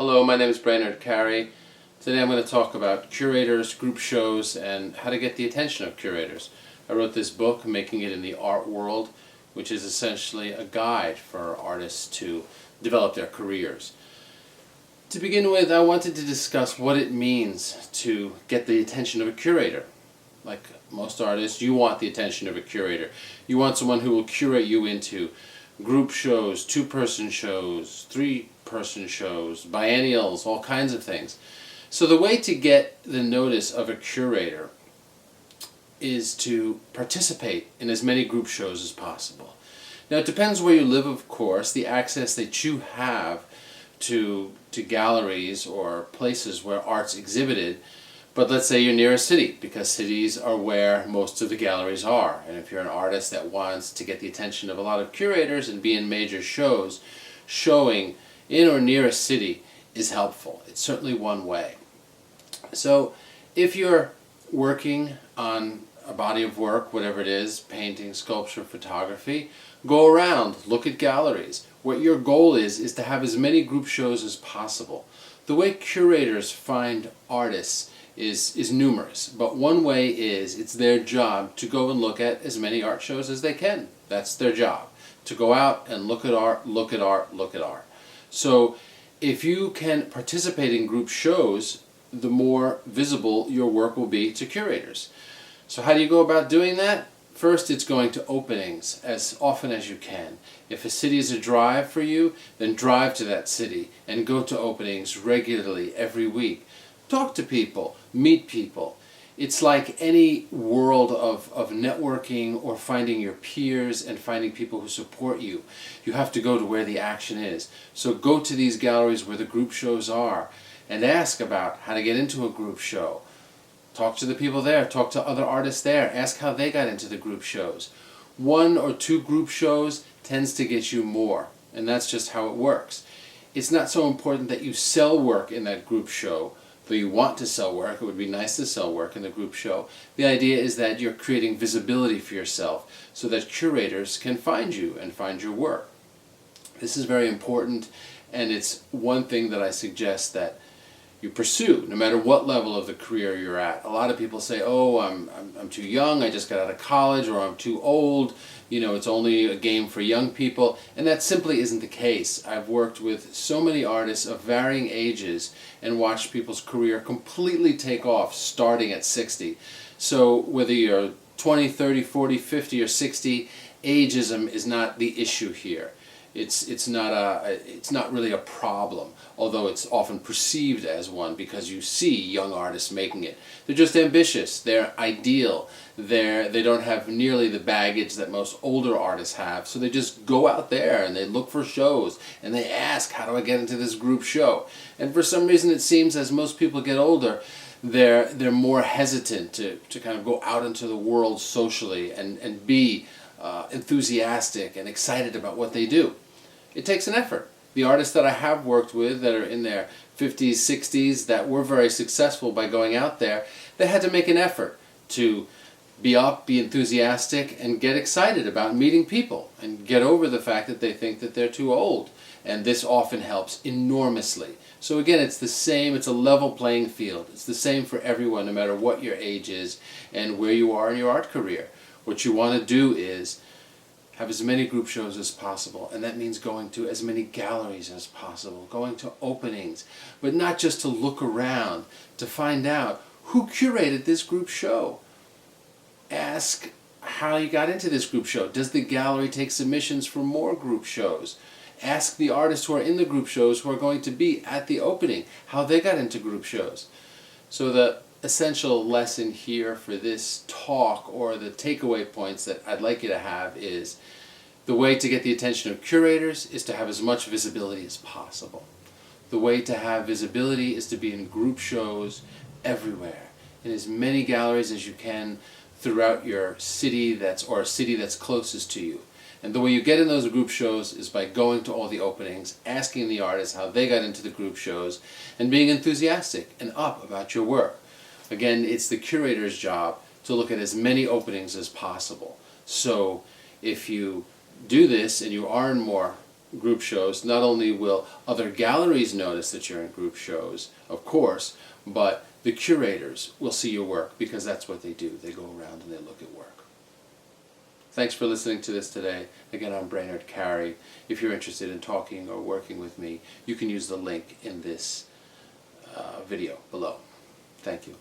Hello, my name is Brainerd Carey. Today I'm going to talk about curators, group shows, and how to get the attention of curators. I wrote this book, Making It in the Art World, which is essentially a guide for artists to develop their careers. To begin with, I wanted to discuss what it means to get the attention of a curator. Like most artists, you want the attention of a curator. You want someone who will curate you into group shows, two-person shows, three-person shows, biennials, all kinds of things. So the way to get the notice of a curator is to participate in as many group shows as possible. Now it depends where you live, of course, the access that you have to galleries or places where art's exhibited. But let's say you're near a city, because cities are where most of the galleries are. And if you're an artist that wants to get the attention of a lot of curators and be in major shows, showing in or near a city is helpful. It's certainly one way. So if you're working on a body of work, whatever it is, painting, sculpture, photography, go around, look at galleries. What your goal is to have as many group shows as possible. The way curators find artists is numerous, but one way is it's their job to go and look at as many art shows as they can. That's their job, to go out and look at art, look at art, look at art. So if you can participate in group shows, the more visible your work will be to curators. So how do you go about doing that? First, it's going to openings as often as you can. If a city is a drive for you, then drive to that city and go to openings regularly every week. Talk to people, meet people. It's like any world of networking or finding your peers and finding people who support you. You have to go to where the action is. So go to these galleries where the group shows are and ask about how to get into a group show. Talk to the people there, talk to other artists there, ask how they got into the group shows. 1 or 2 group shows tends to get you more, and that's just how it works. It's not so important that you sell work in that group show. Though you want to sell work, it would be nice to sell work in the group show. The idea is that you're creating visibility for yourself so that curators can find you and find your work. This is very important, and it's one thing that I suggest that you pursue, no matter what level of the career you're at. A lot of people say, oh, I'm too young, I just got out of college, or I'm too old, it's only a game for young people, and that simply isn't the case. I've worked with so many artists of varying ages and watched people's career completely take off starting at 60. So whether you're 20, 30, 40, 50, or 60, ageism is not the issue here. It's not really a problem, although it's often perceived as one because you see young artists making it. They're just ambitious, they're ideal, they don't have nearly the baggage that most older artists have, so they just go out there and they look for shows and they ask, how do I get into this group show? And for some reason it seems as most people get older, they're more hesitant to kind of go out into the world socially and be enthusiastic and excited about what they do. It takes an effort. The artists that I have worked with that are in their 50s, 60s, that were very successful by going out there, they had to make an effort to be up, be enthusiastic, and get excited about meeting people, and get over the fact that they think that they're too old. And this often helps enormously. So again, it's the same, it's a level playing field. It's the same for everyone, no matter what your age is and where you are in your art career. What you want to do is have as many group shows as possible, and that means going to as many galleries as possible, going to openings, but not just to look around, to find out who curated this group show. Ask how you got into this group show. Does the gallery take submissions for more group shows? Ask the artists who are in the group shows who are going to be at the opening how they got into group shows. So the essential lesson here for this talk, or the takeaway points that I'd like you to have, is the way to get the attention of curators is to have as much visibility as possible. The way to have visibility is to be in group shows everywhere, in as many galleries as you can throughout your city or a city that's closest to you. And the way you get in those group shows is by going to all the openings, asking the artists how they got into the group shows, and being enthusiastic and up about your work. Again, it's the curator's job to look at as many openings as possible. So if you do this and you are in more group shows, not only will other galleries notice that you're in group shows, of course, but the curators will see your work, because that's what they do. They go around and they look at work. Thanks for listening to this today. Again, I'm Brainerd Carey. If you're interested in talking or working with me, you can use the link in this video below. Thank you.